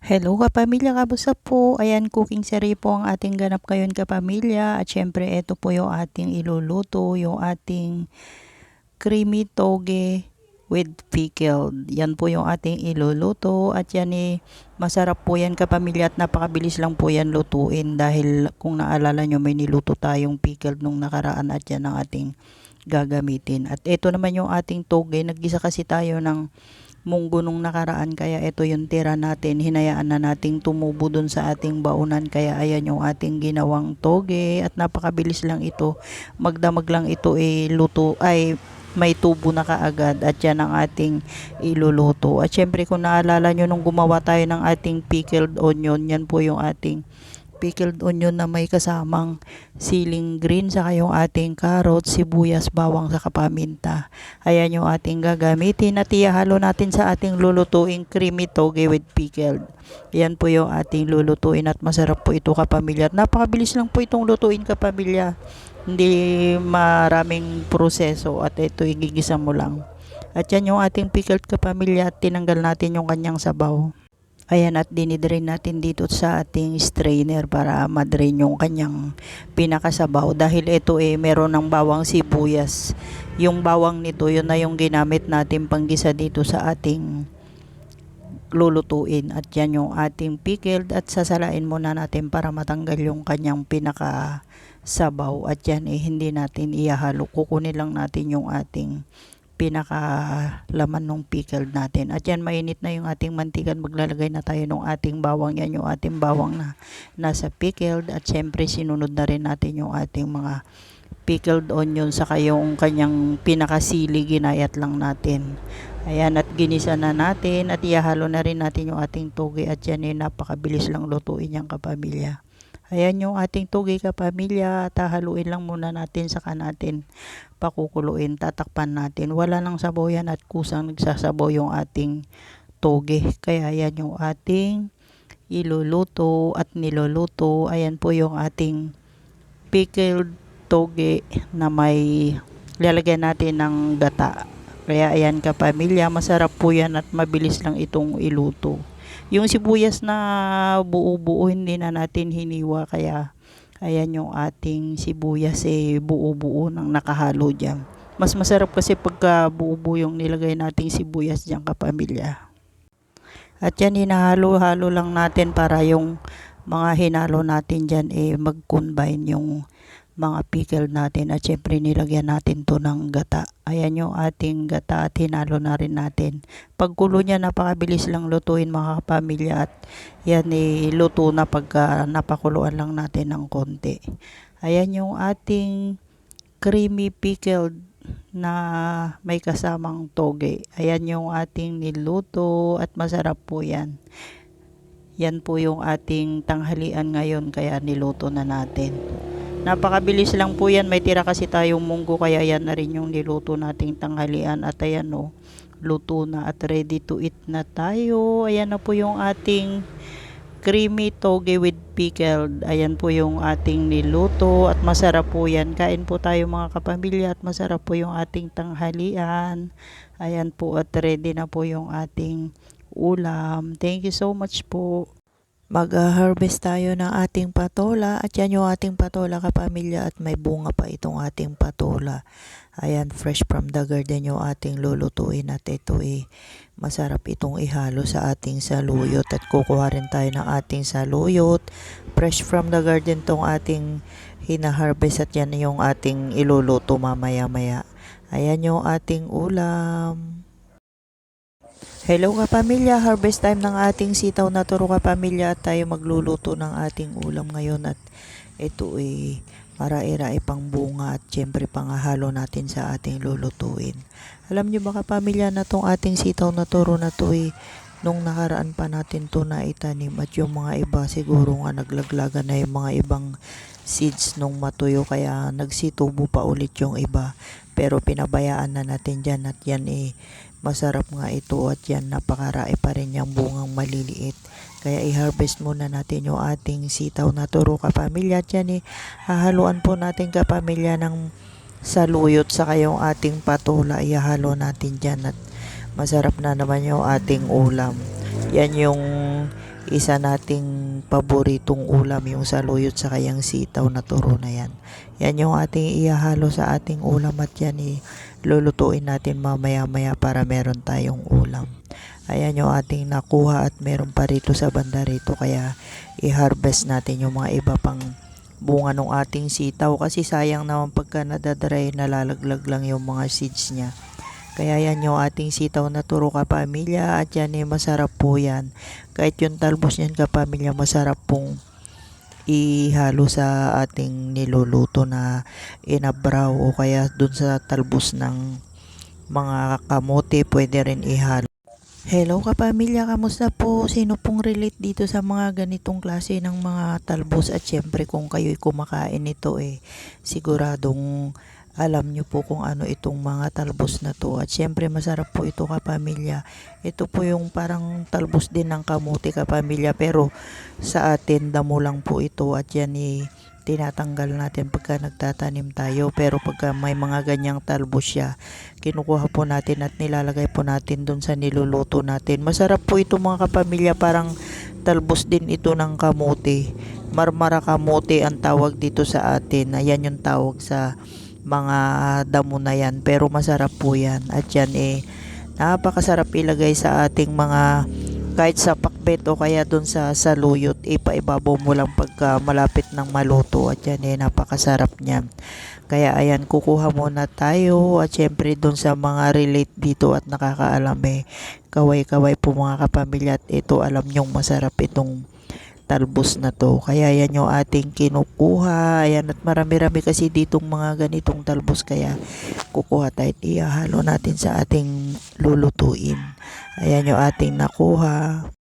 Hello kapamilya, kamusta po? Ayan, cooking series po ang ating ganap ngayon kapamilya. At syempre, ito po yung ating iluluto, yung ating creamy toge with pickled. Yan po yung ating iluluto. At yan masarap po yan kapamilya at napakabilis lang po yan lutuin. Dahil kung naalala nyo, may niluto tayong pickled nung nakaraan at yan ang ating gagamitin. At ito naman yung ating toge. Naggisa kasi tayo ng munggo nung nakaraan, kaya ito yung tira natin, hinayaan na nating tumubo dun sa ating baunan, kaya ayan yung ating ginawang toge at napakabilis lang ito, magdamag lang ito luto ay may tubo na kaagad at yan ang ating iluluto. At syempre kung naalala nyo nung gumawa tayo ng ating pickled onion, yan po yung ating pickled onion na may kasamang siling green, saka yung ating carrot, sibuyas, bawang, saka paminta. Ayan yung ating gagamitin at ihalo natin sa ating lulutuing creamy toge with pickled. Yan po yung ating lulutuin at masarap po ito kapamilya. At napakabilis lang po itong lutuin kapamilya. Hindi maraming proseso at ito igigisa mo lang. At yan yung ating pickled kapamilya at tinanggal natin yung kanyang sabaw. Ayan, at dinidrain natin dito sa ating strainer para madrain yung kanyang pinakasabaw. Dahil ito meron ng bawang sibuyas. Yung bawang nito, yun na yung ginamit natin panggisa dito sa ating lulutuin. At yan yung ating pickled at sasalain muna natin para matanggal yung kanyang pinakasabaw. At yan hindi natin ihahalo. Kukunin lang natin yung ating pinakalaman ng pickled natin. At yan, mainit na yung ating mantika. Maglalagay na tayo ng ating bawang. Yan yung ating bawang na nasa pickled. At syempre sinunod na rin natin yung ating mga pickled onion saka yung kanyang pinakasili, ginayat lang natin. Ayan, at ginisa na natin at ihalo na rin natin yung ating toge. At yan napakabilis lang lutuin yung kapamilya. Ayan yung ating toge kapamilya. Haluin lang muna natin, saka natin pakukuluin, tatakpan natin. Wala nang sabaw yan at kusang nagsasabaw yung ating toge. Kaya yan yung ating iluluto at niluluto. Ayan po yung ating pickled toge na may lalagyan natin ng gata. Kaya ayan kapamilya, masarap po yan at mabilis lang itong iluto. Yung sibuyas na buo-buo hindi na natin hiniwa, kaya ayan yung ating sibuyas buo-buo nang nakahalo dyan. Mas masarap kasi pagka buo-buo yung nilagay nating sibuyas dyan kapamilya. At yan, hinahalo-halo lang natin para yung mga hinalo natin dyan mag-combine yung mga pickle natin. At syempre nilagyan natin to ng gata. Ayan yung ating gata at hinalo na rin natin. Pagkulo niya, napakabilis lang lutuin mga kapamilya. At yan luto na pagka napakuluan lang natin ng konti. Ayan yung ating creamy pickled na may kasamang toge. Ayan yung ating niluto at masarap po yan. Yan po yung ating tanghalian ngayon, kaya niluto na natin. Napakabilis lang po yan. May tira kasi tayong munggo, kaya yan na rin yung niluto nating tanghalian. At ayan luto na at ready to eat na tayo. Ayan na po yung ating creamy toge with pickled. Ayan po yung ating niluto at masarap po yan. Kain po tayo mga kapamilya at masarap po yung ating tanghalian. Ayan po at ready na po yung ating ulam. Thank you so much po. Mag-harvest tayo ng ating patola at yan yung ating patola kapamilya at may bunga pa itong ating patola. Ayan, fresh from the garden yung ating lulutuin at ito masarap itong ihalo sa ating saluyot at kukuha rin tayo ng ating saluyot. Fresh from the garden tong ating hina-harvest at yan yung ating iluluto mamaya-maya. Ayan yung ating ulam. Hello kapamilya, harvest time ng ating sitaw na turo kapamilya at tayo magluluto ng ating ulam ngayon. At ito mara-ira pang bunga at syempre panghalo natin sa ating lulutuin. Alam nyo ba kapamilya na tong ating sitaw na turo na to nung nakaraan pa natin to na itanim at yung mga iba siguro nga naglaglagan na yung mga ibang seeds nung matuyo, kaya nagsitubo pa ulit yung iba. Pero pinabayaan na natin dyan at yan masarap nga ito at yan napakarai pa rin yung bungang maliliit. Kaya i-harvest muna natin yung ating sitaw na turo kapamilya. At yan hahaluan po natin kapamilya ng saluyot saka yung ating patola. Ihalo natin dyan at masarap na naman yung ating ulam. Yan yung isa nating paboritong ulam yung saluyot sa kayang sitaw na turo na yan. Yan yung ating ihahalo sa ating ulam at yan lulutuin natin mamaya-maya para meron tayong ulam. Ayan yung ating nakuha at meron pa rito sa banda rito kaya i-harvest natin yung mga iba pang bunga ng ating sitaw kasi sayang naman pagka nadadry nalalaglag lang yung mga seeds niya. Kaya yan yung ating sitaw na turo kapamilya at yan masarap po yan. Kahit yung talbos niyan kapamilya masarap pong ihalo sa ating niluluto na inabraw o kaya dun sa talbos ng mga kamote pwede rin ihalo. Hello kapamilya, kamusta po? Sino pong relate dito sa mga ganitong klase ng mga talbos at syempre kung kayo'y kumakain nito siguradong alam nyo po kung ano itong mga talbos na to at syempre masarap po ito kapamilya. Ito po yung parang talbos din ng kamote kapamilya pero sa atin damo lang po ito at yan tinatanggal natin pagka nagtatanim tayo pero pagka may mga ganyang talbos siya kinukuha po natin at nilalagay po natin dun sa niluluto natin. Masarap po ito mga kapamilya, parang talbos din ito ng kamote. Marmara kamote ang tawag dito sa atin. Ayan yung tawag sa mga damo na yan pero masarap po yan at yan napakasarap ilagay sa ating mga kahit sa pakbet o kaya dun sa saluyot ipaibabaw mo lang pagka malapit ng maluto at yan napakasarap niyan. Kaya ayan kukuha muna tayo at syempre dun sa mga relate dito at nakakaalam kaway-kaway po mga kapamilya at ito alam nyong masarap itong talbos na to. Kaya yan yung ating kinukuha. Ayan at marami-rami kasi ditong mga ganitong talbos kaya kukuha tayo at ihalo natin sa ating lulutuin. Ayan yung ating nakuha.